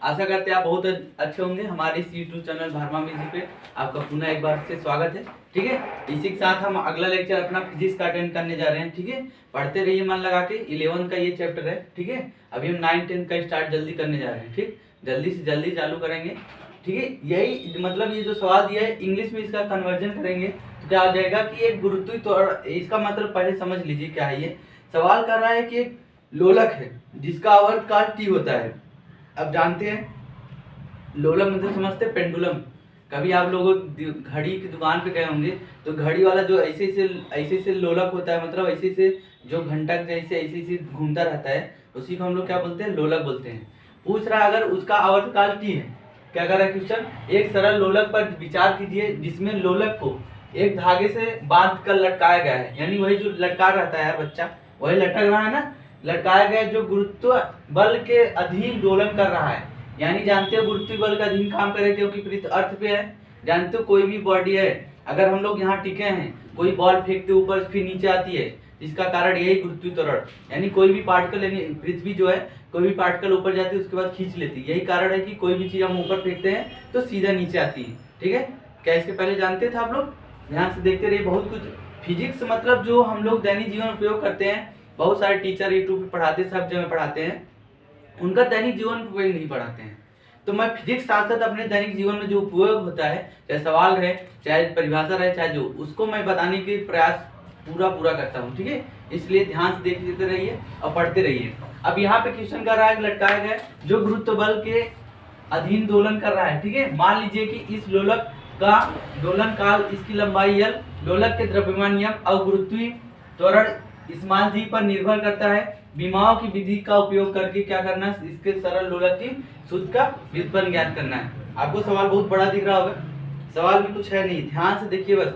आशा करते हैं आप बहुत अच्छे होंगे। हमारे इस यूट्यूब चैनल भार्मा म्यूजिक पे आपका पुनः एक बार से स्वागत है। ठीक है, इसी के साथ हम अगला लेक्चर अपना फिजिक्स का अटेंड करने जा रहे हैं। ठीक है, पढ़ते रहिए मन लगा के। 11 का ये चैप्टर है। ठीक है, अभी हम 9, 10 का स्टार्ट जल्दी करने जा रहे हैं। ठीक, जल्दी से जल्दी चालू करेंगे। ठीक है, यही मतलब ये जो सवाल दिया है इंग्लिश में इसका कन्वर्जन करेंगे तो क्या आ जाएगा कि एक गुरुत्वीय त्वरण, इसका मतलब पहले समझ लीजिए क्या है। ये सवाल कर रहा है कि एक लोलक है जिसका आवर्तकाल टी होता है। अब जानते हैं लोलक मतलब समझते हैं पेंडुलम। कभी आप लोग घड़ी की दुकान पे गए होंगे तो घड़ी वाला जो ऐसे लोलक होता है, मतलब ऐसे जो घंटा ऐसे घूमता रहता है, उसी को हम लोग क्या बोलते हैं, लोलक बोलते हैं। पूछ रहा है अगर उसका आवर्तकाल टी है, क्या कर रहा है क्वेश्चन, एक सरल लोलक पर विचार कीजिए जिसमें लोलक को एक धागे से बांध कर लटकाया गया है। यानी वही जो लटका रहता है बच्चा, वही लटक रहा है ना, लटकाया गया जो गुरुत्व बल के अधीन दोलन कर रहा है। यानी जानते हो गुरुत्व बल का अधीन काम करे क्योंकि पृथ्वी अर्थ पे है। जानते हो कोई भी बॉडी है, अगर हम लोग यहाँ टिके हैं, कोई बॉल फेंकते ऊपर फिर नीचे आती है, इसका कारण यही गुरुत्वीय त्वरण। यानी कोई भी पार्टिकल, यानी पृथ्वी जो है, कोई भी पार्टिकल ऊपर जाती है उसके बाद खींच लेती है। यही कारण है कि कोई भी चीज हम ऊपर फेंकते हैं तो सीधा नीचे आती है। ठीक है, क्या इसके पहले जानते थे आप लोग? ध्यान से देखते रहिए। बहुत कुछ फिजिक्स मतलब जो हम लोग दैनिक जीवन में उपयोग करते हैं, बहुत सारे टीचर यूट्यूब पे पढ़ाते हैं, सब जगह पढ़ाते हैं, उनका दैनिक जीवन में उपयोग नहीं पढ़ाते हैं। तो मैं फिजिक्स साथ साथ अपने दैनिक जीवन में जो उपयोग होता है, चाहे सवाल रहे, चाहे परिभाषा रहे, चाहे जो, उसको मैं बताने के प्रयास पूरा करता हूँ। ठीक है, इसलिए ध्यान से देखते रहिए और पढ़ते रहिए। अब यहाँ पे क्वेश्चन कर रहा है, लटकाया गया जो गुरुत्व बल के अधीन दोलन कर रहा है। ठीक है, मान लीजिए कि इस लोलक का दोलन काल, इसकी लंबाई L, लोलक के द्रव्यमान M और गुरुत्वीय त्वरण स्मॉल g पर निर्भर करता है। विमाओं की विधि का उपयोग करके क्या करना है, इसके सरल लोलक की सूत्र का व्युत्पन्न ज्ञात करना है। आपको सवाल बहुत बड़ा दिख रहा होगा, सवाल में कुछ है नहीं, ध्यान से देखिए बस।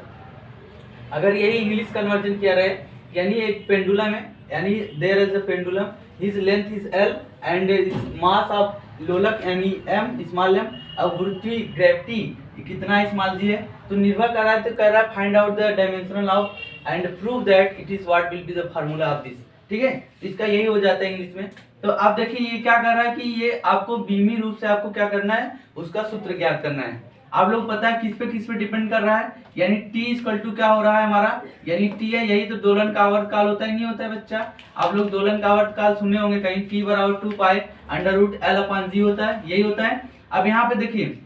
अगर यही इंग्लिश कन्वर्जन किया रहे, यानी एक पेंडुलम है, यानी there is a pendulum, his length is L and mass of लोलक यानी M, स्मॉल m, और गुरुत्वीय ग्रेविटी कितना स्मॉल g है, तो निर्भर कर रहा है। तो कर रहा है find out the dimensional of and prove that it is what will be the formula of this. ठीक है, तो इसका यही हो जाता है इंग्लिश में। तो आप देखिए ये क्या कर रहा है कि ये आपको बीमी रूप से आपको क्या करना है, उसका सूत्र ज्ञात करना है। आप लोग पता है किस पे डिपेंड कर रहा है, यानी टी इक्वल टू क्या हो रहा है हमारा, यानी टी है, यही तो दोलन का आवर्तकाल होता है, नहीं होता है बच्चा? आप लोग दोलन का आवर्तकाल सुने होंगे कहीं, टी बराबर 2 pi under root L upon G होता है, यही होता है। अब यहाँ पे देखिए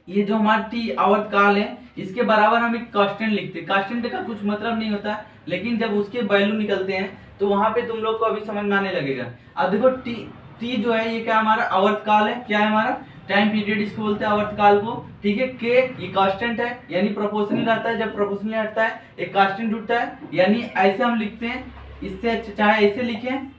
ये जो हमारा टी आवर्तकाल है, इसके बराबर हम एक कांस्टेंट लिखते हैं। कांस्टेंट का कुछ मतलब नहीं होता, लेकिन जब उसके वैल्यू निकलते हैं तो वहां पे तुम लोग को अभी समझ में आने लगेगा। अब देखो टी जो है ये क्या हमारा आवर्तकाल है, क्या है हमारा टाइम पीरियड, इसको बोलते हैं आवर्तकाल को। ठीक है, के ये कांस्टेंट है, यानी प्रोपोर्शनल रहता है, जब प्रोपोर्शनल हटता है एक कांस्टेंट उठता है, यानी ऐसे हम लिखते हैं। इससे चाहे ऐसे लिखें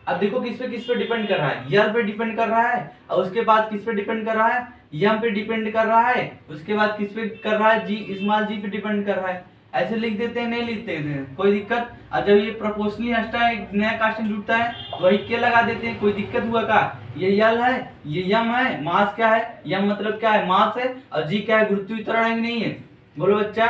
अब देखो किस पे डिपेंड कर रहा है, यल पे डिपेंड कर रहा है, और उसके बाद किस पे डिपेंड कर रहा है, यम पे डिपेंड कर रहा है, उसके बाद किस पे कर रहा है, जी स्मॉल जी पे डिपेंड कर रहा है। ऐसे लिख देते हैं, नहीं लिखते हैं कोई दिक्कत। और जब ये प्रोपोर्शनली हटता है, एक नया कांस्टेंट जुड़ता है, तो वही के लगा देते हैं, कोई दिक्कत हुआ का? ये यल है, ये यम है, मास क्या है, यम मतलब क्या है, मास है, और जी क्या है, गुरुत्वीय त्वरण है कि नहीं है? बोलो बच्चा,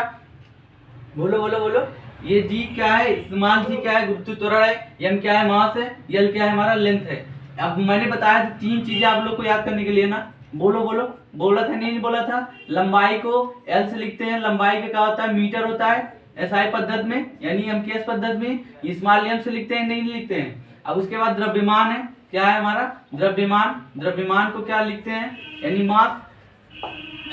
बोलो बोलो बोलो। ये जी क्या है, स्मॉल जी क्या है, गुरुत्वीय त्वरण है, एम क्या है, मास है, यल क्या है, हमारा लेंथ है। अब मैंने बताया था 3 चीजें आप लोग को याद करने के लिए ना, बोलो बोलो, बोला था नहीं बोला था? लंबाई को L से लिखते हैं, लंबाई का क्या होता है, मीटर होता है SI पद्धति में, यानी MKS पद्धति में। स्मॉल m से लिखते हैं, नहीं लिखते हैं। अब उसके बाद द्रव्यमान है, क्या है हमारा द्रव्यमान, द्रव्यमान को क्या लिखते हैं, यानी मास,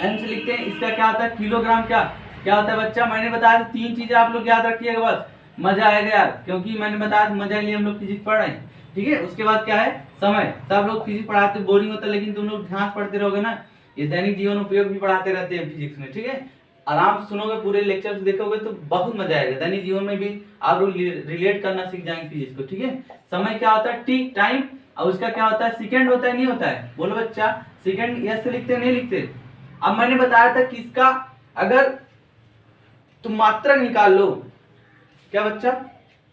m से लिखते हैं। इसका क्या होता है, किलोग्राम क्या होता है बच्चा? मैंने बताया था 3 चीजें आप लोग याद रखिएगा, बस मजा आएगा यार, क्योंकि मैंने बताया था मजा के लिए हम लोग फिजिक्स पढ़ रहे हैं। ठीक है, उसके बाद क्या है, समय। सब लोग फिजिक्स पढ़ाते बोरिंग होता है, लेकिन तुम लोग ध्यान पढ़ते रहोगे ना, ये दैनिक जीवन उपयोग भी पढ़ाते रहते हैं फिजिक्स में। ठीक है, आराम से सुनोगे, पूरे लेक्चर देखोगे तो बहुत मजा आएगा। दैनिक जीवन में भी आप लोग रिलेट करना सीख जाएंगे फिजिक्स को। ठीक है, समय क्या होता है, टी टाइम, और उसका क्या होता है, सेकंड होता है, नहीं होता है? बोलो बच्चा, सेकंड यस से लिखते हैं, नहीं लिखते? अब मैंने बताया था किसका, अगर तुम मात्रक निकाल लो, क्या बच्चा,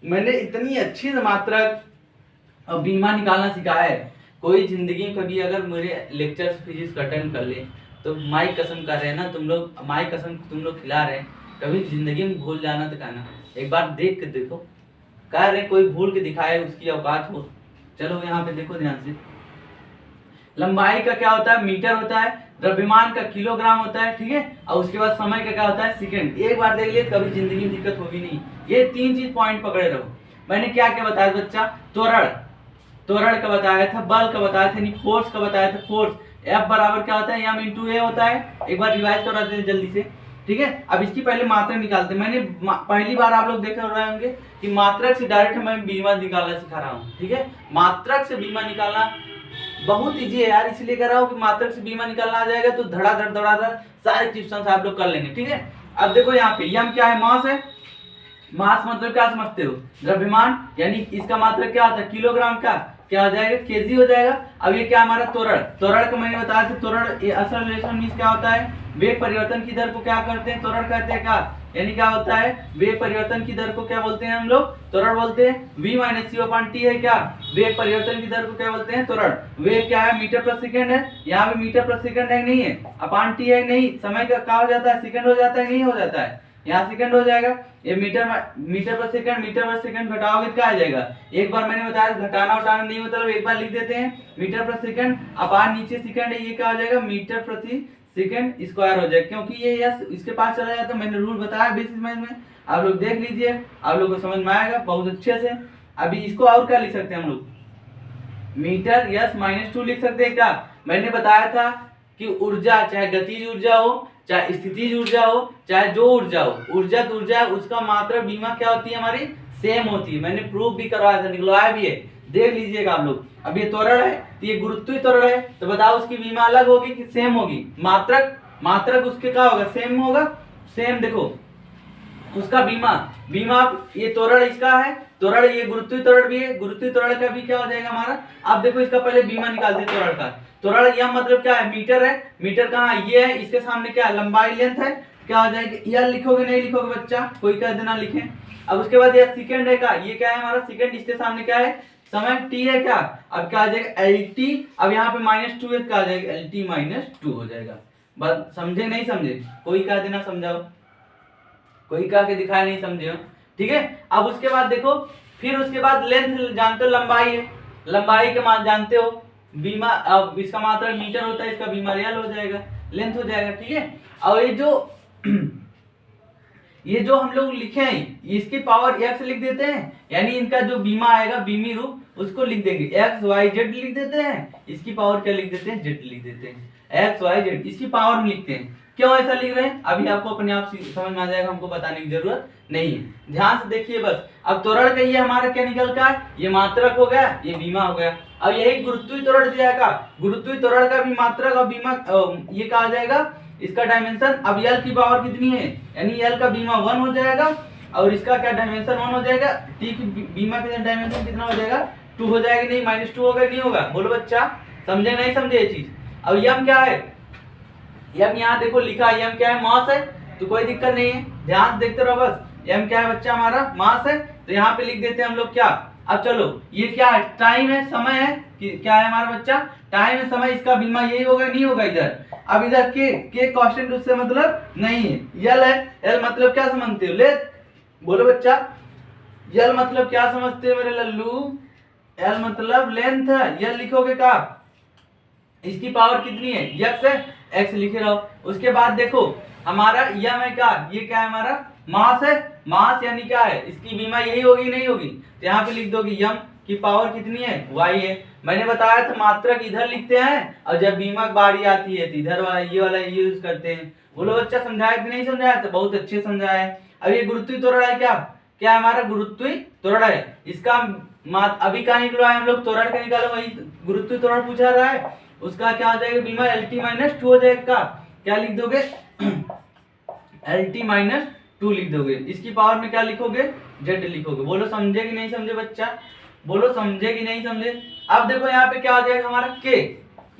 मैंने इतनी अच्छी से मात्रक और बीमा निकालना सिखाया है। कोई जिंदगी में कभी अगर मेरे लेक्चर्स फिजिक्स अटेंड कर ले तो माई कसम कर रहे हैं ना तुम लोग, माई कसम तुम लोग खिला रहे हैं, कभी जिंदगी में भूल जाना तो कहना, एक बार देख के देखो, कह रहे कोई भूल के दिखाए उसकी औकात हो। चलो यहाँ पे देखो ध्यान से, लंबाई का क्या होता है, मीटर होता है, द्रव्यमान का किलोग्राम होता है, ठीक है, और उसके बाद समय का क्या होता है, सेकंड। एक बार देख लिए कभी जिंदगी में दिक्कत होगी नहीं। ये 3 चीज पॉइंट पकड़े रहो। मैंने क्या क्या बताया बच्चा, त्वरण का बताया था, बल का बताया था, फोर्स का बताया था, फोर्स एफ बराबर क्या होता है, एम इंटू ए होता है। एक बार रिवाइज करा देते जल्दी से, ठीक है। अब इसकी पहले मात्रक निकालते हैं। मैंने पहली बार आप लोग देख रहे होंगे कि मात्रक से डायरेक्ट मैं बीमा निकालना सिखा रहा हूँ, ठीक है। मात्रक से बीमा निकालना बहुत इजी है यार, इसलिए कर रहा हूँ कि मात्रक से बीमा निकालना आ जाएगा तो धड़ाधड़ सारे क्वेश्चन आप लोग कर लेंगे, ठीक है। अब देखो यहाँ पे यम क्या है, मास है। मास मतलब क्या समझते हो, द्रव्यमान, यानी इसका मात्रक क्या होता है, किलोग्राम का क्या हो जाएगा, केजी हो जाएगा। अब ये क्या हमारा त्वरण का मैंने बताया था, त्वरण असल रिलेशन मींस क्या होता है, वेग परिवर्तन की दर को क्या करते हैं, त्वरण कहते हैं। क्या यानी क्या होता है, वेग परिवर्तन की दर को क्या बोलते हैं हम लोग, त्वरण बोलते हैं। v माइनस सी अपॉन टी है क्या, वेग परिवर्तन की दर को क्या बोलते हैं, त्वरण। वेग क्या है, मीटर प्रति सेकंड है, यहाँ पे मीटर प्रति सेकंड है नहीं है, अपॉन टी है नहीं, समय का क्या हो जाता है, सेकंड हो जाता है नहीं हो जाता है, यहाँ सेकंड हो जाएगा। ये मीटर पर सेकंड घटाओगे क्या आ जाएगा। एक बार मैंने बताया घटाना उठाना नहीं होता, एक बार लिख देते हैं मीटर प्रति सेकंड, अपान नीचे सेकंड है, ये क्या हो जाएगा, मीटर प्रति सेकंड स्क्वायर हो जाएगा, क्योंकि ये यस इसके पास चला जाता है। मैंने रूल बताया बेसिस मैथ में, आप लोग देख लीजिए, आप लोग को समझ में आएगा बहुत अच्छे से। अभी इसको और क्या लिख सकते हैं हम लोग, मीटर यस माइनस 2 लिख सकते हैं। क्या मैंने बताया था कि ऊर्जा, चाहे गतिज ऊर्जा हो, चाहे स्थितिज ऊर्जा हो, चाहे जो ऊर्जा हो, ऊर्जा तो ऊर्जा, उसका मात्रा बीमा क्या होती है हमारी, सेम होती है। मैंने प्रूफ भी करवाया था, निकलवाया भी है, देख लीजिएगा आप लोग। अब ये त्वरण है तो ये गुरुत्वीय त्वरण है, तो बताओ उसकी बीमा अलग होगी कि सेम होगी, मात्रक उसके क्या होगा, सेम होगा। सेम देखो उसका बीमा ये त्वरण इसका है, त्वरण ये गुरुत्वीय त्वरण भी है, गुरुत्वीय त्वरण का भी क्या हो जाएगा हमारा। अब देखो इसका पहले बीमा निकालते हैं त्वरण का। त्वरण यह मतलब क्या है, मीटर है, मीटर कहाँ ये है, इसके सामने क्या है, लंबाई लेंथ है, क्या हो जाएगी, यह लिखोगे नहीं लिखोगे बच्चा, कोई कह देना लिखे। अब उसके बाद यह सेकंड है, का ये क्या है हमारा सेकंड, इसके सामने क्या है, समय टी है क्या। अब क्या आ जाएगा एल टी, अब यहाँ पे -2 है, क्या आ जाएगा एल टी -2 हो जाएगा। बस समझे नहीं समझे, कोई कह देना समझाओ, कोई कह के दिखाया नहीं समझे हो, ठीक है। अब उसके बाद देखो, फिर उसके बाद लेंथ जानते हो, लंबाई है, लंबाई के मान जानते हो, बीमा अब इसका मात्रा मीटर होता है, इसका बीमा रियल हो जाएगा, लेंथ हो जाएगा, ठीक है। और ये जो हम लोग लिखे हैं इसकी पावर x लिख देते हैं, यानी इनका जो बीमा आएगा बीमी रूप उसको लिख देंगे x y z लिख देते हैं, इसकी पावर क्या लिख देते हैं, z लिख देते हैं, x y z इसकी पावर में लिखते हैं। क्यों ऐसा लिख रहे हैं अभी आपको अपने आप समझ में आ जाएगा, हमको बताने की जरूरत नहीं है, ध्यान से देखिए बस। अब त्वरण का ये हमारा क्या निकल का है, ये मात्रक हो गया, ये बीमा हो गया। अब यही गुरुत्वीय त्वरण दिया का, गुरुत्वीय त्वरण का भी मात्रक और बीमा ये कहा जाएगा, इसका डायमेंशन। अब यल की पावर कितनी है, यानी यल का बीमा 1 हो जाएगा, और इसका क्या डायमेंशन 1 हो जाएगा, टी की बीमा का डायमेंशन कितना हो जाएगा, 2 हो जाएगा, नहीं -2 होगा नहीं होगा, बोलो बच्चा समझे नहीं समझे ये चीज। अब यम क्या है, यम यहाँ देखो लिखा है, यम क्या है, मास है, तो कोई दिक्कत नहीं है, ध्यान से देखते रहो बस। यम क्या है बच्चा, हमारा मास है, तो यहाँ पे लिख देते हैं हम लोग क्या। अब चलो ये क्या है, टाइम है, समय है, क्या है हमारा बच्चा, टाइम है समय, इसका बीमा यही होगा नहीं होगा इधर। अब इधर के कांस्टेंट उससे मतलब नहीं है, यल है, यल मतलब क्या समझते हो, ले बोलो बच्चा, यल मतलब क्या समझते हो मेरे लल्लू, यल मतलब लेंथ है, यल लिखोगे का, इसकी पावर कितनी है, x है, x लिखे रहो। उसके बाद देखो हमारा यम है क्या, ये क्या है हमारा मास है, मास यानी क्या है, इसकी बीमा यही होगी नहीं होगी, तो यहाँ पे लिख दोगे यम की पावर कितनी है, y है। मैंने बताया था मात्रक इधर लिखते हैं, और जब बीमा की बारी आती है तो इधर वाला ये वाला यूज करते हैं। बोलो बच्चा समझाया कि नहीं समझाया, तो बहुत अच्छे समझाया है। अब ये गुरुत्वीय त्वरण है क्या, क्या हमारा गुरुत्वीय त्वरण है, इसका अभी कहाँ निकलवा है हम लोग, त्वरण का निकालो, वही गुरुत्वीय त्वरण पूछा रहा है, उसका क्या हो जाएगा बीमा एल टी -2 हो जाएगा, क्या लिख दोगे एल टी -2 लिख दोगे, इसकी पावर में क्या लिखोगे, जेड लिखोगे। बोलो समझे कि नहीं समझे बच्चा, बोलो समझे कि नहीं समझे। अब देखो यहाँ पे क्या हो जाएगा हमारा के,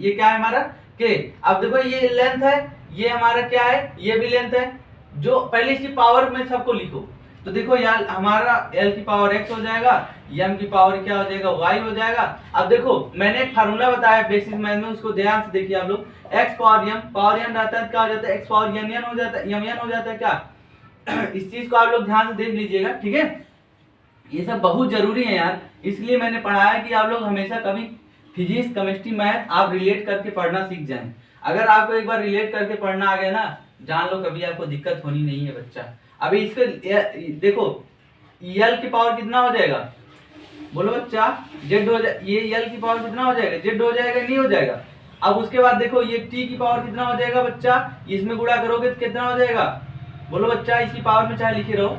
ये क्या है हमारा के। अब देखो ये लेंथ है, ये हमारा क्या है, ये भी लेंथ है, जो पहले इसकी पावर में सबको लिखो, तो देखो यार हमारा L की पावर x हो जाएगा, m की पावर क्या हो जाएगा, y हो जाएगा। अब देखो मैंने एक फार्मूला बताया बेसिस मैथ में, उसको ध्यान से देखिए आप लोग, x पावर n रहता है, क्या हो जाता है, x पावर n हो जाता है, m n हो जाता है क्या इस चीज को आप लोग ध्यान से देख लीजिएगा, ठीक है। ये सब बहुत जरूरी है यार, इसलिए मैंने पढ़ाया कि आप लोग हमेशा कभी फिजिक्स केमिस्ट्री मैथ आप रिलेट करके पढ़ना सीख जाएं। अगर आपको एक बार रिलेट करके पढ़ना आ गया ना, जान लो कभी आपको दिक्कत होनी नहीं है बच्चा। अभी इसको देखो, यल की पावर कितना हो जाएगा, बोलो बच्चा, जेड हो जाए, ये यल की पावर कितना हो जाएगा, जेड हो जाएगा, नहीं हो जाएगा। अब उसके बाद देखो ये टी की पावर कितना हो जाएगा बच्चा, इसमें गुणा करोगे तो कितना हो जाएगा, बोलो बच्चा, इसकी पावर में चाहे लिखे रहो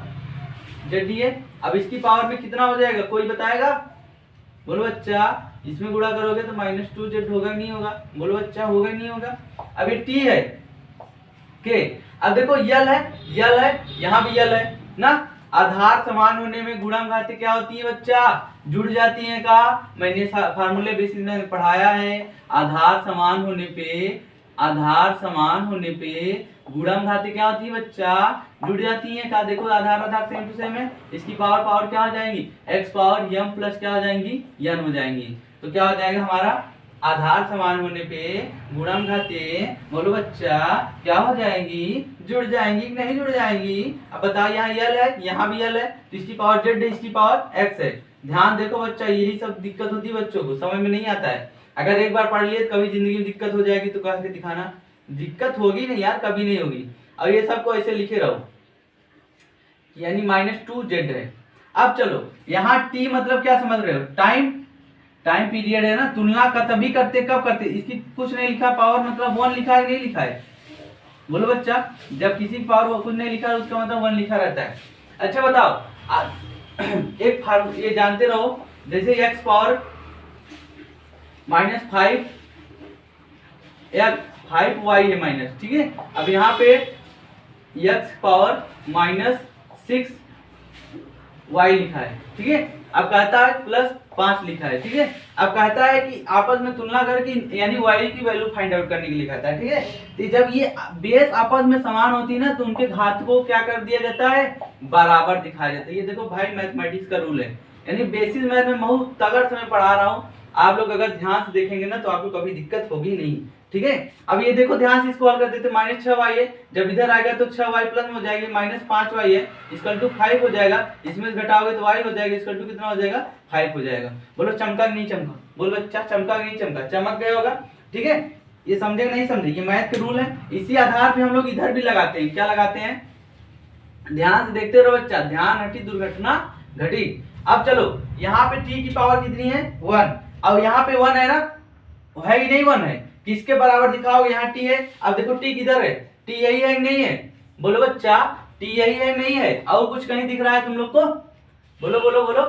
जेड है। अब इसकी पावर में कितना हो जाएगा, कोई बताएगा, बोलो बच्चा, इसमें गुणा करोगे तो -2z होगा नहीं होगा, बोलो बच्चा, होगा नहीं होगा। अब ये टी है के, अब देखो यल है, यल है, यहाँ भी यल है ना, आधार समान होने में गुणनघाती क्या होती है बच्चा, जुड़ जाती है का, मैंने फार्मूले बेसिस में पढ़ाया है, आधार समान होने पे गुणनघाती क्या होती है बच्चा, जुड़ जाती है का। देखो Aadhaar Aadhaar same to same है, इसकी पावर क्या हो जाएंगी, x पावर m प्लस क्या हो जाएंगी, n हो जाएंगी। तो क्या हो जाएगा हमारा, आधार समान होने पे गुणनघाती, बोलो बच्चा, क्या हो जाएंगी, जुड़ जाएंगी कि नहीं जुड़ जाएंगी। अब बताओ, यहाँ यल है, यहाँ भी यल है, तो इसकी पावर जेड है, इसकी पावर एक्स है। ध्यान देखो बच्चा, यही सब दिक्कत होती है बच्चों को, समझ में नहीं आता है। अगर एक बार पढ़ लिए तो कभी जिंदगी में दिक्कत हो जाएगी तो कह के दिखाना, दिक्कत होगी नहीं यार, कभी नहीं होगी। और ये सबको ऐसे लिखे रहो, यानी -2z है। अब चलो यहाँ t मतलब क्या समझ रहे हो, टाइम पीरियड है ना, तुलना का तभी करते, कब करते, इसकी कुछ नहीं लिखा, पावर मतलब 1 लिखा है, नहीं लिखा है, बोलो बच्चा, जब किसी की पावर कुछ नहीं लिखा है उसका मतलब 1 लिखा रहता है। अच्छा बताओ, एक ये जानते रहो, जैसे x पावर -5 या 5y है माइनस, ठीक है। अब यहाँ पे x पावर -6y लिखा है, ठीक है। अब कहता है +5 लिखा है, ठीक है। अब कहता है कि आपस में तुलना करके, यानी y की वैल्यू फाइंड आउट करने के लिए कहता है, ठीक है। तो जब ये बेस आपस में समान होती है ना, तो उनके घात को क्या कर दिया जाता है, बराबर दिखाया जाता है। ये देखो भाई मैथमेटिक्स का रूल है, यानी बेसिस मैथ में बहुत तगड़ से मैं पढ़ा रहा हूँ, आप लोग अगर ध्यान से देखेंगे ना तो आपको कभी दिक्कत होगी नहीं, ठीक है। अब ये देखो ध्यान से इसको हल कर देते, -6y है, जब इधर आएगा तो 6y प्लस में हो जाएगी, -5y है, इसकल टू 5 हो जाएगा, इसमें घटाओगे तो y हो जाएगा, इसकल टू कितना हो जाएगा, 5 हो जाएगा। बोलो चमका नहीं चमका, बोलो बच्चा, चमका नहीं चमका, चमक गया होगा, ठीक है। ये समझे नहीं समझे, ये मैथ के रूल है। इसी आधार पे हम लोग इधर भी लगाते हैं, क्या लगाते हैं, ध्यान से देखते रहो बच्चा, ध्यान हटी दुर्घटना घटी। अब चलो यहाँ पे t की पावर कितनी है, 1। अब यहाँ पे 1 है ना, है कि नहीं 1 है, किसके बराबर दिखाओगे, यहाँ t है। अब देखो t किधर है, t यही है कि नहीं है, बोलो बच्चा, t यही है नहीं है, और कुछ कहीं दिख रहा है तुम लोग को, बोलो बोलो बोलो,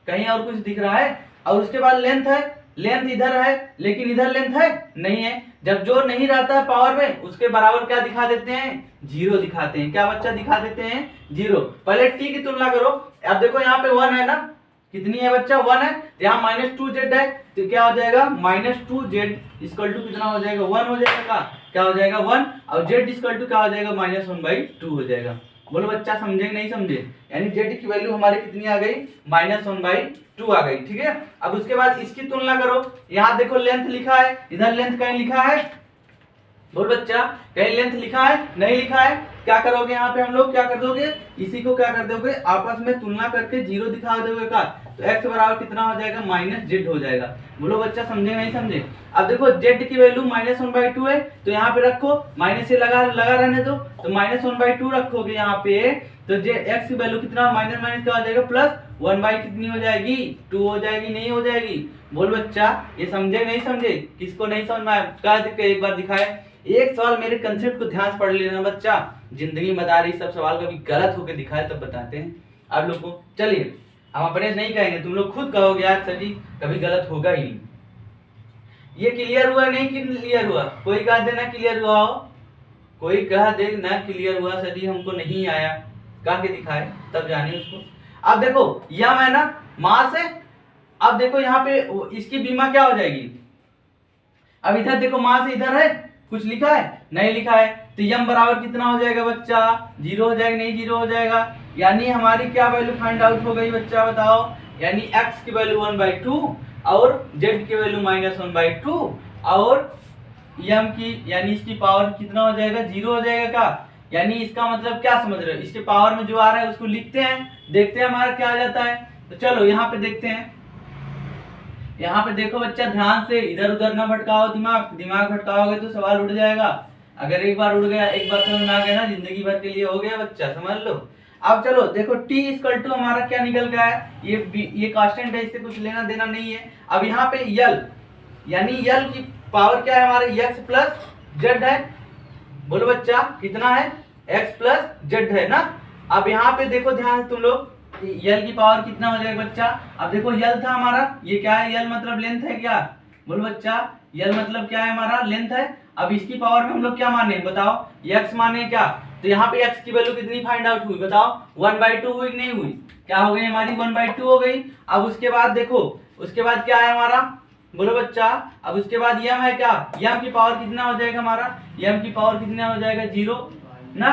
कहीं और कुछ दिख रहा है। और उसके बाद लेंथ है, लेंथ इधर है, लेकिन इधर लेंथ है नहीं है। जब जो नहीं रहता है पावर में, उसके बराबर क्या दिखा देते हैं, 0 दिखाते हैं। क्या बच्चा दिखा देते हैं, 0। पहले t की तुलना करो, अब देखो यहाँ पे 1 है ना, कितनी है बच्चा, 1 है, यहाँ -2z है, तो क्या हो जाएगा, -2z इक्वल टू कितना हो जाएगा, 1 हो जाएगा का, क्या हो जाएगा 1, और z इक्वल टू क्या हो जाएगा, -1/2 हो जाएगा। बोलो बच्चा, समझे नहीं समझे, यानी z की वैल्यू हमारी कितनी आ गई, -1/2 आ गई, ठीक है। अब उसके बाद इसकी तुलना करो, यहाँ देखो लेंथ लिखा है, इधर लेंथ कहीं लिखा है, बोल बच्चा, कहीं लेंथ लिखा है, नहीं लिखा है। क्या करोगे यहाँ पे हम लोग, क्या कर दोगे, इसी को क्या कर दोगे, आपस में तुलना करके 0 दिखा दोगे का, तो x बराबर कितना हो जाएगा, -z हो जाएगा। बोलो बच्चा, समझे नहीं समझे। अब देखो z की वैल्यू -1/2 है, तो यहाँ पे रखो, माइनस से लगा रहने दो, तो -1/2 रखोगे यहाँ पे, तो x की वैल्यू कितना, माइनस माइनस क्या हो जाएगा, +1 कितनी हो जाएगी, 2 हो जाएगी, नहीं हो जाएगी। बोल बच्चा, ये समझे नहीं समझे, किसको नहीं समझ में आया, एक बार दिखाए। एक सवाल मेरे कंसेप्ट को ध्यान से पढ़ लेना बच्चा, जिंदगी में बता रही सब सवाल कभी गलत होकर दिखाए तब बताते हैं आप लोग को। चलिए, हम अपने नहीं कहेंगे, तुम लोग खुद कहोगे यार सर जी कभी गलत होगा ही नहीं। ये क्लियर हुआ नहीं क्लियर हुआ, कोई कह देना क्लियर हुआ हो, कोई कह दे ना क्लियर हुआ सर जी हमको नहीं आया, कह के दिखाए तब जाने उसको। अब देखो यम है ना, मास है, अब देखो यहाँ पे इसकी बीमा क्या हो जाएगी, अब इधर देखो मास इधर है, कुछ लिखा है, नहीं लिखा है, तो यम बराबर कितना हो जाएगा बच्चा, 0 हो जाएगा, नहीं 0 हो जाएगा। यानी हमारी क्या वैल्यू फाइंड आउट हो गई बच्चा, बताओ, यानी x की वैल्यू 1/2 और z की वैल्यू -1/2 और यम की, यानी इसकी पावर कितना हो जाएगा, 0 हो जाएगा का। यानी इसका मतलब क्या समझ रहे हो, इसके पावर में जो आ रहा है उसको लिखते हैं, देखते हैं हमारा क्या आ जाता है। तो चलो यहाँ पे देखते हैं, यहाँ पे देखो बच्चा ध्यान से, इधर उधर ना भटकाओ दिमाग, दिमाग भटकाओगे तो सवाल उड़ जाएगा। अगर एक बार उड़ गया, एक बार समझ में आ गया ना, जिंदगी भर के लिए हो गया बच्चा, समझ लो। अब चलो देखो t इक्वल टू हमारा क्या निकल गया है, ये कांस्टेंट है, इससे कुछ लेना देना नहीं है। अब यहाँ पे यल, यानी यल की पावर क्या है हमारे x प्लस जेड है। बोलो बच्चा कितना है, x प्लस जेड है ना। अब यहाँ पे देखो ध्यान से तुम लोग, यल की पावर कितना हो जाएगा बच्चा। अब देखो यल था हमारा, ये क्या है, यल मतलब लेंथ है क्या। बोलो बच्चा यल मतलब क्या है हमारा, लेंथ है। अब इसकी पावर में हम लोग क्या माने बताओ, x माने क्या। तो यहाँ पे x की वैल्यू कितनी फाइंड आउट हुई बताओ, 1/2 हुई नहीं हुई, क्या हो गई हमारी 1/2 हो गई। अब उसके बाद देखो, उसके बाद क्या है हमारा, बोलो बच्चा। अब उसके बाद यम है क्या, यम की पावर कितना हो जाएगा हमारा, यम की पावर कितना हो जाएगा 0 ना,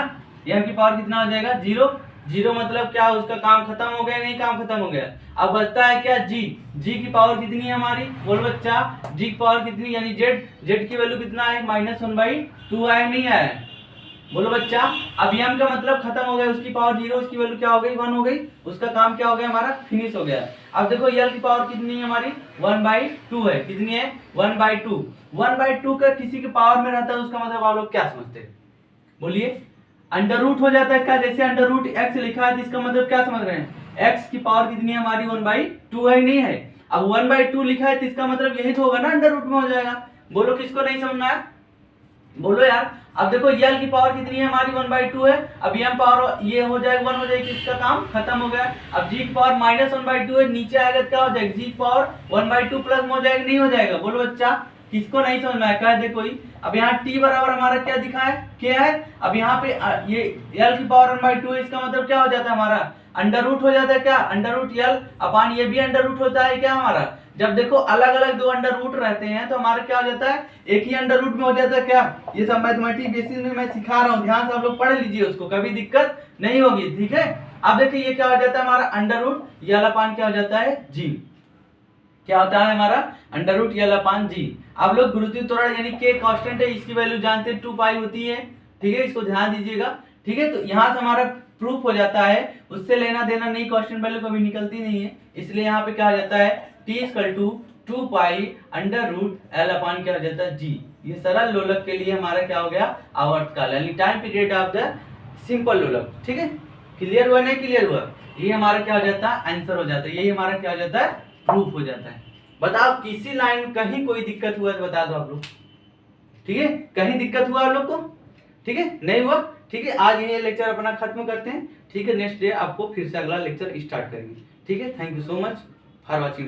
यम की पावर कितना हो जाएगा 0। 0 मतलब क्या, उसका काम खत्म हो गया, नहीं काम खत्म हो गया। अब बचता है क्या जी, जी की पावर कितनी है हमारी, बोलो बच्चा जी की पावर कितनी, यानी जेड, जेड की वैल्यू कितना है -1/2 आया नहीं आया, बोलो बच्चा। अब यम का मतलब खत्म हो गया, उसकी पावर 0, उसकी वैल्यू क्या हो गई 1 हो गई, उसका काम क्या हो गया हमारा, फिनिश हो गया। अब देखो यल की पावर कितनी है हमारी 1/2 है, कितनी है 1/2। 1/2 का किसी के पावर में रहता है, उसका मतलब आप लोग क्या समझते हैं, बोलिए। अंडर रूट हो जाता है क्या, जैसे अंडर रूट x लिखा है तो इसका मतलब क्या समझ रहे हैं, x की पावर कितनी है हमारी 1/2 है, नहीं है। अब 1/2 लिखा है तो इसका मतलब यही तो होगा ना, अंडर रूट में हो जाएगा। बोलो किसको नहीं समझना है, बोलो यार। अब देखो यल की पावर कितनी है हमारी 1/2 है, अब यम पावर ये हो जाएगा 1 हो जाएगी, इसका काम खत्म हो गया। अब जी की पावर -1/2 है, नीचे आएगा क्या हो जाएगा, जी की पावर 1/2 प्लस हो जाएगा, नहीं हो जाएगा। बोलो बच्चा किसको नहीं समझ में आया, कह दे कोई। अब यहाँ t बराबर हमारा क्या दिखा है, क्या है। अब यहाँ पे ये l की पावर 1/2 है, इसका मतलब क्या हो जाता है हमारा, अंडर रूट हो जाता है क्या, अंडर रूट यल अपान ये भी अंडर रूट होता है क्या हमारा। जब देखो अलग अलग 2 अंडर रूट रहते हैं तो हमारा क्या हो जाता है, एक ही अंडर रूट में हो जाता है क्या। ये सब मैथमेटिक्स बेसिस में मैं सिखा रहा हूँ, ध्यान से आप लोग पढ़ लीजिए, उसको कभी दिक्कत नहीं होगी, ठीक है। अब देखिए ये क्या हो जाता है हमारा अंडर रूट यल अपान क्या हो जाता है जी, क्या होता है हमारा अंडर रूट यल अपान जी। आप लोग गुरुत्वीय त्वरण यानी के कांस्टेंट है, इसकी वैल्यू जानते हैं 2 पाई होती है, ठीक है, इसको ध्यान दीजिएगा, ठीक है। तो यहाँ से हमारा प्रूफ हो जाता है, उससे लेना देना नहीं, कांस्टेंट वैल्यू कभी निकलती नहीं है, इसलिए यहाँ पे क्या हो जाता है t = 2 pi under root l upon क्या हो जाता है जी। ये सरल लोलक के लिए हमारा क्या हो गया, आवर्तकाल यानी time period of the simple लोलक, ठीक है। क्लियर हुआ नहीं क्लियर हुआ, ये हमारा क्या हो जाता है आंसर हो जाता है, यही हमारा क्या हो जाता है प्रूफ हो जाता है। बताओ किसी लाइन कहीं कोई दिक्कत हुआ तो बता दो आप लोग, ठीक है, कहीं दिक्कत हुआ आप लोग को, ठीक है नहीं हुआ, ठीक है। आज ये लेक्चर अपना खत्म करते हैं, ठीक है, नेक्स्ट डे आपको फिर से अगला लेक्चर स्टार्ट करेंगे, ठीक है। Thank you so much for watching.